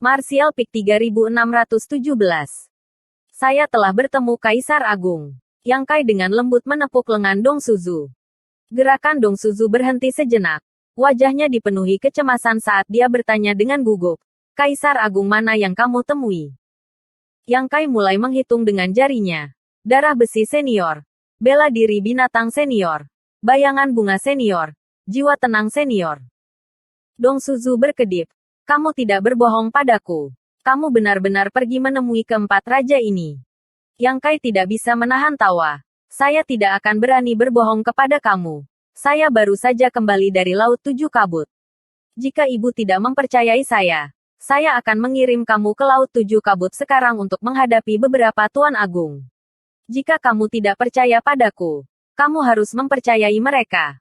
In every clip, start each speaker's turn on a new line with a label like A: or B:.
A: Martial Peak 3617. Saya telah bertemu Kaisar Agung. Yang Kai dengan lembut menepuk lengan Dong Suzu. Gerakan Dong Suzu berhenti sejenak. Wajahnya dipenuhi kecemasan saat dia bertanya dengan gugup. Kaisar Agung mana yang kamu temui? Yang Kai mulai menghitung dengan jarinya. Darah besi senior. Bela diri binatang senior. Bayangan bunga senior. Jiwa tenang senior. Dong Suzu berkedip. Kamu tidak berbohong padaku. Kamu benar-benar pergi menemui keempat raja ini. Yang Kai tidak bisa menahan tawa. Saya tidak akan berani berbohong kepada kamu. Saya baru saja kembali dari Laut Tujuh Kabut. Jika ibu tidak mempercayai saya akan mengirim kamu ke Laut Tujuh Kabut sekarang untuk menghadapi beberapa Tuan Agung. Jika kamu tidak percaya padaku, kamu harus mempercayai mereka.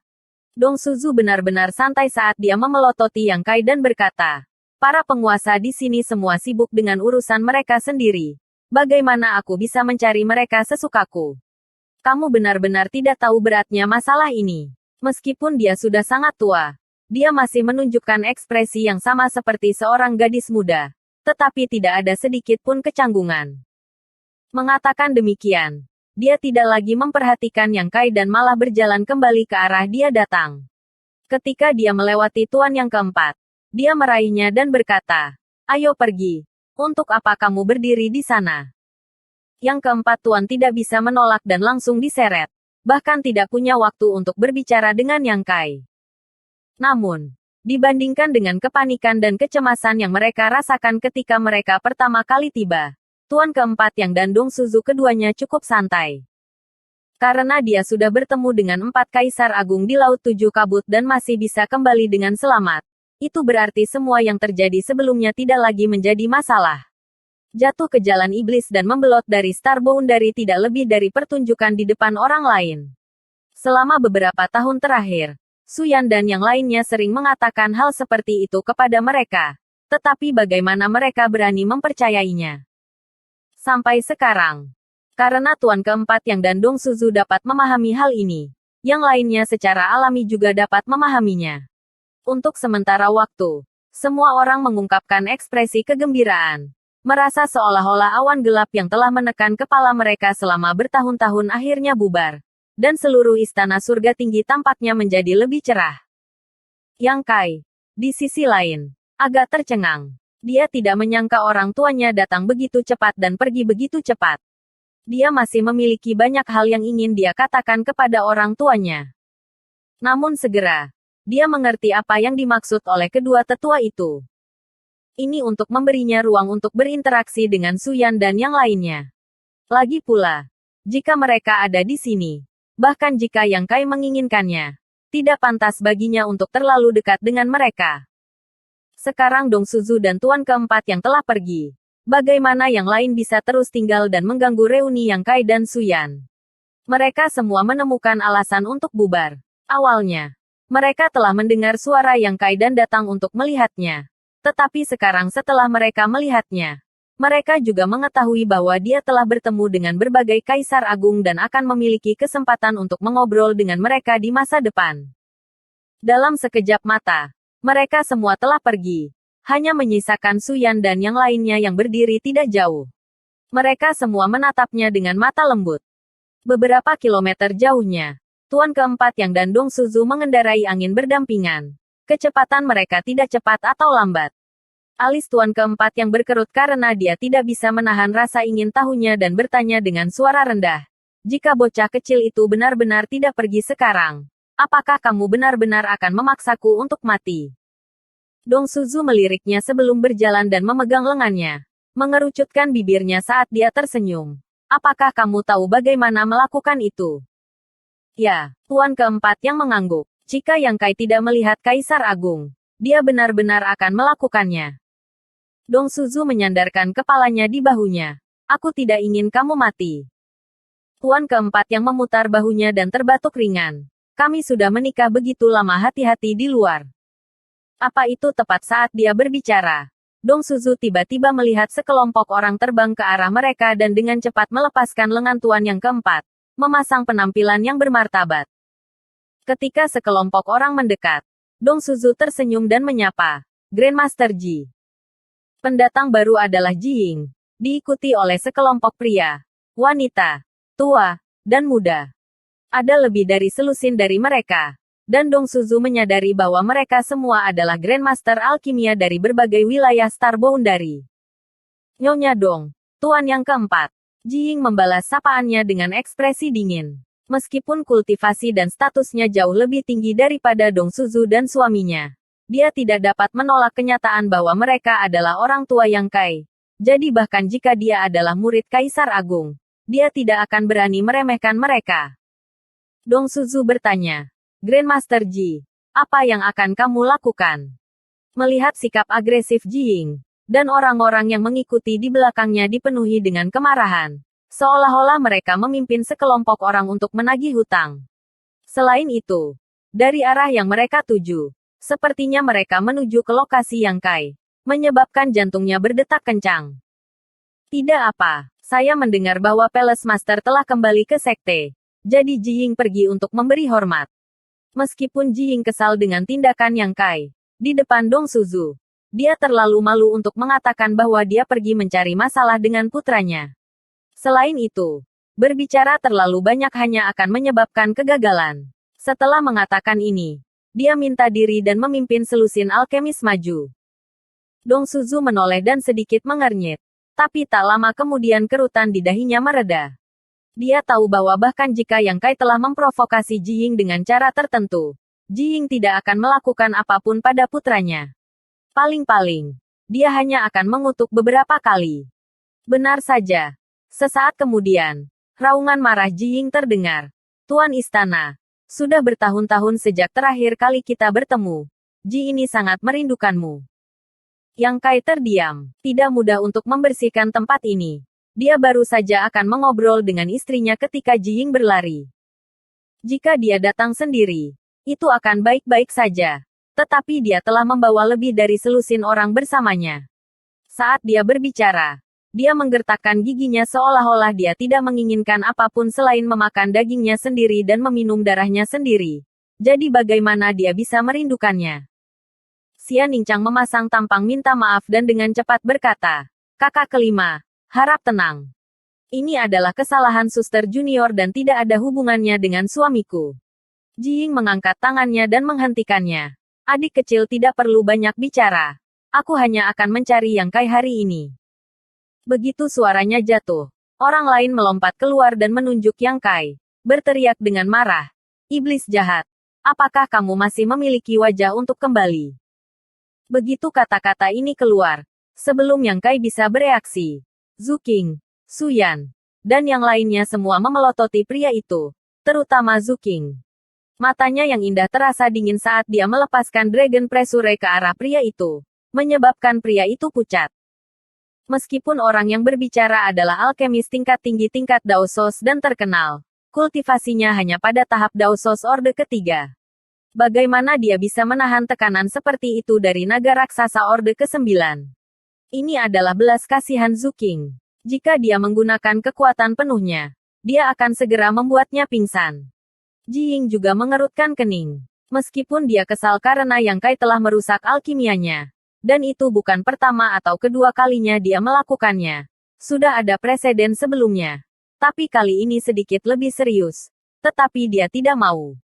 A: Dong Suzu benar-benar santai saat dia memelototi Yang Kai dan berkata, para penguasa di sini semua sibuk dengan urusan mereka sendiri. Bagaimana aku bisa mencari mereka sesukaku? Kamu benar-benar tidak tahu beratnya masalah ini. Meskipun dia sudah sangat tua, dia masih menunjukkan ekspresi yang sama seperti seorang gadis muda. Tetapi tidak ada sedikit pun kecanggungan. Mengatakan demikian, dia tidak lagi memperhatikan Yang Kai dan malah berjalan kembali ke arah dia datang. Ketika dia melewati tuan yang keempat, dia meraihnya dan berkata, ayo pergi. Untuk apa kamu berdiri di sana? Yang keempat tuan tidak bisa menolak dan langsung diseret. Bahkan tidak punya waktu untuk berbicara dengan Yang Kai. Namun, dibandingkan dengan kepanikan dan kecemasan yang mereka rasakan ketika mereka pertama kali tiba, tuan keempat Yang dan Dong Suzu keduanya cukup santai. Karena dia sudah bertemu dengan 4 Kaisar Agung di Laut Tujuh Kabut dan masih bisa kembali dengan selamat. Itu berarti semua yang terjadi sebelumnya tidak lagi menjadi masalah. Jatuh ke jalan iblis dan membelot dari Star Boundary tidak lebih dari pertunjukan di depan orang lain. Selama beberapa tahun terakhir, Suyan dan yang lainnya sering mengatakan hal seperti itu kepada mereka. Tetapi bagaimana mereka berani mempercayainya? Sampai sekarang. Karena tuan keempat Yang dan Dong Suzu dapat memahami hal ini, yang lainnya secara alami juga dapat memahaminya. Untuk sementara waktu, semua orang mengungkapkan ekspresi kegembiraan. Merasa seolah-olah awan gelap yang telah menekan kepala mereka selama bertahun-tahun akhirnya bubar. Dan seluruh istana surga tinggi tampaknya menjadi lebih cerah. Yang Kai, di sisi lain, agak tercengang. Dia tidak menyangka orang tuanya datang begitu cepat dan pergi begitu cepat. Dia masih memiliki banyak hal yang ingin dia katakan kepada orang tuanya. Namun segera, dia mengerti apa yang dimaksud oleh kedua tetua itu. Ini untuk memberinya ruang untuk berinteraksi dengan Suyan dan yang lainnya. Lagi pula, jika mereka ada di sini, bahkan jika Yang Kai menginginkannya, tidak pantas baginya untuk terlalu dekat dengan mereka. Sekarang Dong Suzu dan tuan keempat yang telah pergi. Bagaimana yang lain bisa terus tinggal dan mengganggu reuni Yang Kai dan Suyan? Mereka semua menemukan alasan untuk bubar. Awalnya, mereka telah mendengar suara Yang Kai dan datang untuk melihatnya. Tetapi sekarang setelah mereka melihatnya, mereka juga mengetahui bahwa dia telah bertemu dengan berbagai Kaisar Agung dan akan memiliki kesempatan untuk mengobrol dengan mereka di masa depan. Dalam sekejap mata, mereka semua telah pergi. Hanya menyisakan Suyan dan yang lainnya yang berdiri tidak jauh. Mereka semua menatapnya dengan mata lembut. Beberapa kilometer jauhnya, tuan keempat Yang dan Dong Suzu mengendarai angin berdampingan. Kecepatan mereka tidak cepat atau lambat. Alis tuan keempat Yang berkerut karena dia tidak bisa menahan rasa ingin tahunya dan bertanya dengan suara rendah. Jika bocah kecil itu benar-benar tidak pergi sekarang, apakah kamu benar-benar akan memaksaku untuk mati? Dong Suzu meliriknya sebelum berjalan dan memegang lengannya. Mengerucutkan bibirnya saat dia tersenyum. Apakah kamu tahu bagaimana melakukan itu? Ya, tuan keempat Yang mengangguk. Jika Yang Kai tidak melihat Kaisar Agung, dia benar-benar akan melakukannya. Dong Suzu menyandarkan kepalanya di bahunya. Aku tidak ingin kamu mati. Tuan keempat Yang memutar bahunya dan terbatuk ringan. Kami sudah menikah begitu lama, hati-hati di luar. Apa itu tepat saat dia berbicara? Dong Suzu tiba-tiba melihat sekelompok orang terbang ke arah mereka dan dengan cepat melepaskan lengan tuan yang keempat, memasang penampilan yang bermartabat. Ketika sekelompok orang mendekat, Dong Suzu tersenyum dan menyapa, Grandmaster Ji. Pendatang baru adalah Jiying, diikuti oleh sekelompok pria, wanita, tua, dan muda. Ada lebih dari selusin dari mereka. Dan Dong Suzu menyadari bahwa mereka semua adalah Grandmaster Alkimia dari berbagai wilayah Star Boundary. Nyonya Dong, Tuan yang keempat. Jiying membalas sapaannya dengan ekspresi dingin. Meskipun kultivasi dan statusnya jauh lebih tinggi daripada Dong Suzu dan suaminya, dia tidak dapat menolak kenyataan bahwa mereka adalah orang tua yang kaya. Jadi bahkan jika dia adalah murid Kaisar Agung, dia tidak akan berani meremehkan mereka. Dong Suzu bertanya, Grandmaster Ji, apa yang akan kamu lakukan? Melihat sikap agresif Jiying, dan orang-orang yang mengikuti di belakangnya dipenuhi dengan kemarahan, seolah-olah mereka memimpin sekelompok orang untuk menagih hutang. Selain itu, dari arah yang mereka tuju, sepertinya mereka menuju ke lokasi yang kaya, menyebabkan jantungnya berdetak kencang. Tidak apa, saya mendengar bahwa Palace Master telah kembali ke sekte, jadi Jiying pergi untuk memberi hormat. Meskipun Jiying kesal dengan tindakan yang kaya, di depan Dong Suzu, dia terlalu malu untuk mengatakan bahwa dia pergi mencari masalah dengan putranya. Selain itu, berbicara terlalu banyak hanya akan menyebabkan kegagalan. Setelah mengatakan ini, dia minta diri dan memimpin selusin alkemis maju. Dong Suzu menoleh dan sedikit mengernyit. Tapi tak lama kemudian kerutan di dahinya mereda. Dia tahu bahwa bahkan jika Yang Kai telah memprovokasi Jiying dengan cara tertentu, Jiying tidak akan melakukan apapun pada putranya. Paling-paling, dia hanya akan mengutuk beberapa kali. Benar saja. Sesaat kemudian, raungan marah Jiying terdengar. Tuan Istana, sudah bertahun-tahun sejak terakhir kali kita bertemu. Ji ini sangat merindukanmu. Yang Kai terdiam. Tidak mudah untuk membersihkan tempat ini. Dia baru saja akan mengobrol dengan istrinya ketika Jiying berlari. Jika dia datang sendiri, itu akan baik-baik saja. Tetapi dia telah membawa lebih dari selusin orang bersamanya. Saat dia berbicara, dia menggertakkan giginya seolah-olah dia tidak menginginkan apapun selain memakan dagingnya sendiri dan meminum darahnya sendiri. Jadi bagaimana dia bisa merindukannya? Xia Ningchang memasang tampang minta maaf dan dengan cepat berkata, Kakak kelima, harap tenang. Ini adalah kesalahan suster junior dan tidak ada hubungannya dengan suamiku. Jiying mengangkat tangannya dan menghentikannya. Adik kecil tidak perlu banyak bicara. Aku hanya akan mencari Yang Kai hari ini. Begitu suaranya jatuh, orang lain melompat keluar dan menunjuk Yang Kai, berteriak dengan marah. Iblis jahat, apakah kamu masih memiliki wajah untuk kembali? Begitu kata-kata ini keluar, sebelum Yang Kai bisa bereaksi, Zhu Qing, Su Yan, dan yang lainnya semua memelototi pria itu, terutama Zhu Qing. Matanya yang indah terasa dingin saat dia melepaskan Dragon Pressure ke arah pria itu, menyebabkan pria itu pucat. Meskipun orang yang berbicara adalah alkemis tingkat tinggi tingkat Daosos dan terkenal, kultivasinya hanya pada tahap Daosos Orde ketiga. Bagaimana dia bisa menahan tekanan seperti itu dari naga raksasa Orde ke-9? Ini adalah belas kasihan Zhu Qing. Jika dia menggunakan kekuatan penuhnya, dia akan segera membuatnya pingsan. Jiying juga mengerutkan kening. Meskipun dia kesal karena Yang Kai telah merusak alkimianya, dan itu bukan pertama atau kedua kalinya dia melakukannya. Sudah ada preseden sebelumnya. Tapi kali ini sedikit lebih serius. Tetapi dia tidak mau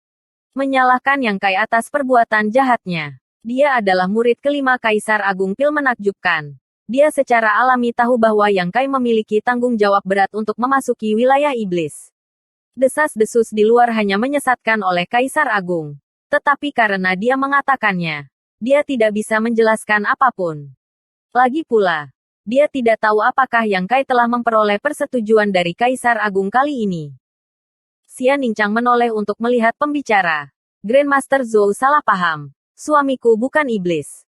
A: menyalahkan Yang Kai atas perbuatan jahatnya. Dia adalah murid kelima Kaisar Agung Pil menakjubkan. Dia secara alami tahu bahwa Yang Kai memiliki tanggung jawab berat untuk memasuki wilayah iblis. Desas-desus di luar hanya menyesatkan oleh Kaisar Agung. Tetapi karena dia mengatakannya, dia tidak bisa menjelaskan apapun. Lagi pula, dia tidak tahu apakah Yang Kai telah memperoleh persetujuan dari Kaisar Agung kali ini. Xia Ningchang menoleh untuk melihat pembicara. Grandmaster Zhou salah paham. Suamiku bukan iblis.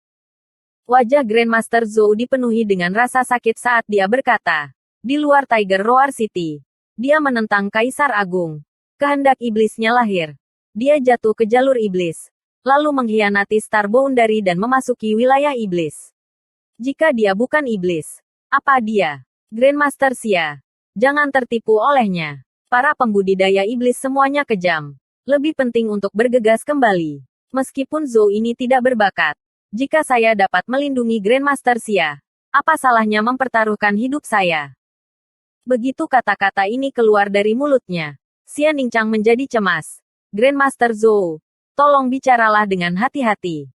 A: Wajah Grandmaster Zhou dipenuhi dengan rasa sakit saat dia berkata, di luar Tiger Roar City, dia menentang Kaisar Agung. Kehendak iblisnya lahir. Dia jatuh ke jalur iblis, lalu mengkhianati Star Boundary dan memasuki wilayah iblis. Jika dia bukan iblis, apa dia? Grandmaster Xia. Jangan tertipu olehnya. Para pembudidaya iblis semuanya kejam. Lebih penting untuk bergegas kembali. Meskipun Zhou ini tidak berbakat. Jika saya dapat melindungi Grandmaster Xia, Apa salahnya mempertaruhkan hidup saya? Begitu kata-kata ini keluar dari mulutnya, Xian Ningchang menjadi cemas. Grandmaster Zhou, tolong bicaralah dengan hati-hati.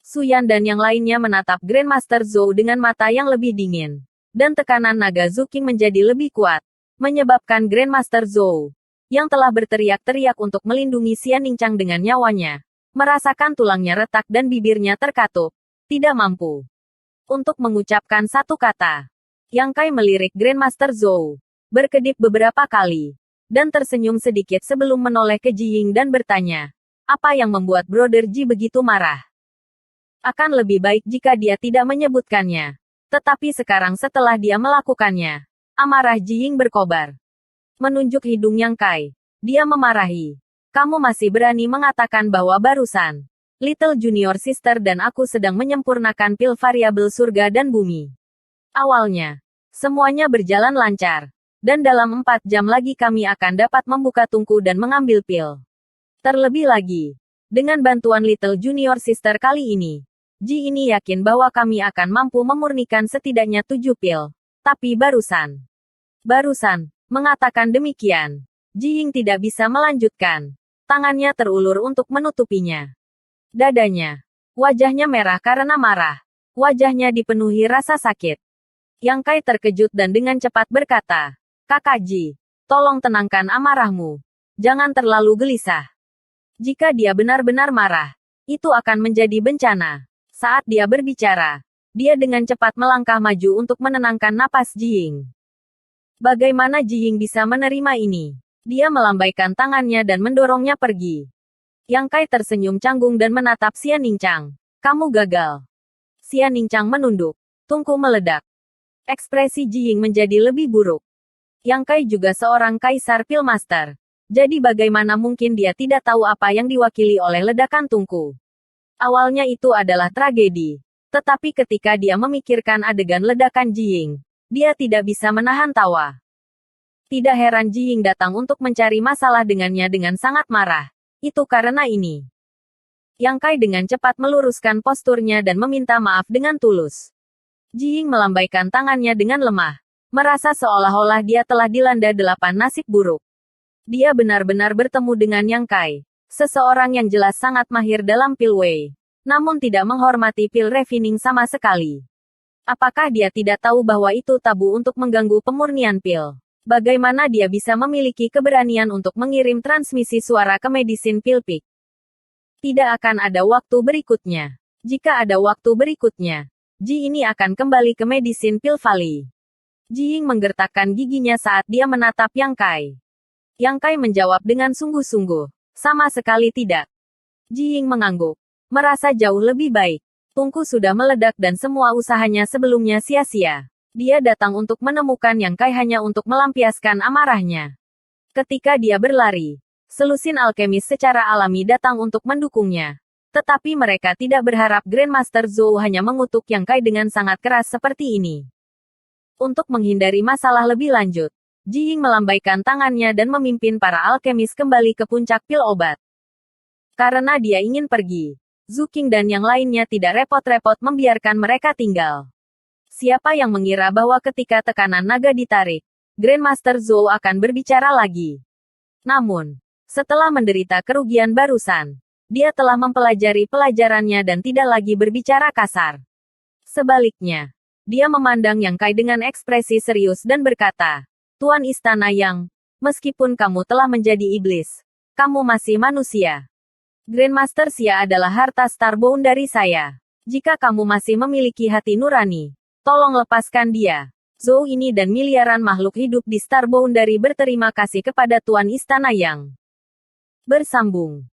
A: Su Yan dan yang lainnya menatap Grandmaster Zhou dengan mata yang lebih dingin. Dan tekanan naga Zuking menjadi lebih kuat. Menyebabkan Grandmaster Zhou, yang telah berteriak-teriak untuk melindungi Xian Ningchang dengan nyawanya, merasakan tulangnya retak dan bibirnya terkatup. Tidak mampu untuk mengucapkan satu kata. Yang Kai melirik Grandmaster Zhou, berkedip beberapa kali, dan tersenyum sedikit sebelum menoleh ke Ji Ying dan bertanya, apa yang membuat Brother Ji begitu marah? Akan lebih baik jika dia tidak menyebutkannya. Tetapi sekarang setelah dia melakukannya, amarah Ji Ying berkobar. Menunjuk hidung Yang Kai, dia memarahi. Kamu masih berani mengatakan bahwa barusan Little Junior Sister dan aku sedang menyempurnakan pil variabel surga dan bumi. Awalnya, semuanya berjalan lancar. Dan dalam 4 jam lagi kami akan dapat membuka tungku dan mengambil pil. Terlebih lagi, dengan bantuan Little Junior Sister kali ini, Ji ini yakin bahwa kami akan mampu memurnikan setidaknya 7 pil. Tapi barusan, mengatakan demikian, Ji Ying tidak bisa melanjutkan. Tangannya terulur untuk menutupinya. Dadanya, wajahnya merah karena marah. Wajahnya dipenuhi rasa sakit. Yang Kai terkejut dan dengan cepat berkata, Kakak Ji, tolong tenangkan amarahmu. Jangan terlalu gelisah. Jika dia benar-benar marah, itu akan menjadi bencana. Saat dia berbicara, dia dengan cepat melangkah maju untuk menenangkan napas Ji Ying. Bagaimana Ji Ying bisa menerima ini? Dia melambaikan tangannya dan mendorongnya pergi. Yang Kai tersenyum canggung dan menatap Xian Ningchang. Kamu gagal. Xian Ningchang menunduk. Tungku meledak. Ekspresi Ji Ying menjadi lebih buruk. Yang Kai juga seorang kaisar Pilmaster. Jadi bagaimana mungkin dia tidak tahu apa yang diwakili oleh ledakan tungku? Awalnya itu adalah tragedi. Tetapi ketika dia memikirkan adegan ledakan Ji Ying, dia tidak bisa menahan tawa. Tidak heran Ji Ying datang untuk mencari masalah dengannya dengan sangat marah. Itu karena ini. Yang Kai dengan cepat meluruskan posturnya dan meminta maaf dengan tulus. Ji Ying melambaikan tangannya dengan lemah. Merasa seolah-olah dia telah dilanda 8 nasib buruk. Dia benar-benar bertemu dengan Yang Kai. Seseorang yang jelas sangat mahir dalam pil Wei. Namun tidak menghormati pil refining sama sekali. Apakah dia tidak tahu bahwa itu tabu untuk mengganggu pemurnian pil? Bagaimana dia bisa memiliki keberanian untuk mengirim transmisi suara ke Medicine Pill Peak? Tidak akan ada waktu berikutnya. Jika ada waktu berikutnya, Ji ini akan kembali ke Medicine Pill Valley. Ji Ying menggertakkan giginya saat dia menatap Yang Kai. Yang Kai menjawab dengan sungguh-sungguh. Sama sekali tidak. Ji Ying mengangguk. Merasa jauh lebih baik. Tungku sudah meledak dan semua usahanya sebelumnya sia-sia. Dia datang untuk menemukan Yang Kai hanya untuk melampiaskan amarahnya. Ketika dia berlari, selusin alkemis secara alami datang untuk mendukungnya. Tetapi mereka tidak berharap Grandmaster Zhou hanya mengutuk Yang Kai dengan sangat keras seperti ini. Untuk menghindari masalah lebih lanjut, Ji Ying melambaikan tangannya dan memimpin para alkemis kembali ke puncak pil obat. Karena dia ingin pergi, Zuking dan yang lainnya tidak repot-repot membiarkan mereka tinggal. Siapa yang mengira bahwa ketika tekanan naga ditarik, Grandmaster Zhou akan berbicara lagi. Namun, setelah menderita kerugian barusan, dia telah mempelajari pelajarannya dan tidak lagi berbicara kasar. Sebaliknya, dia memandang Yang Kai dengan ekspresi serius dan berkata, Tuan Istana Yang, meskipun kamu telah menjadi iblis, kamu masih manusia. Grandmaster Xia adalah harta Starbound dari saya. Jika kamu masih memiliki hati nurani, tolong lepaskan dia. Zhou ini dan miliaran makhluk hidup di Starbound dari berterima kasih kepada Tuan Istana Yang. Bersambung.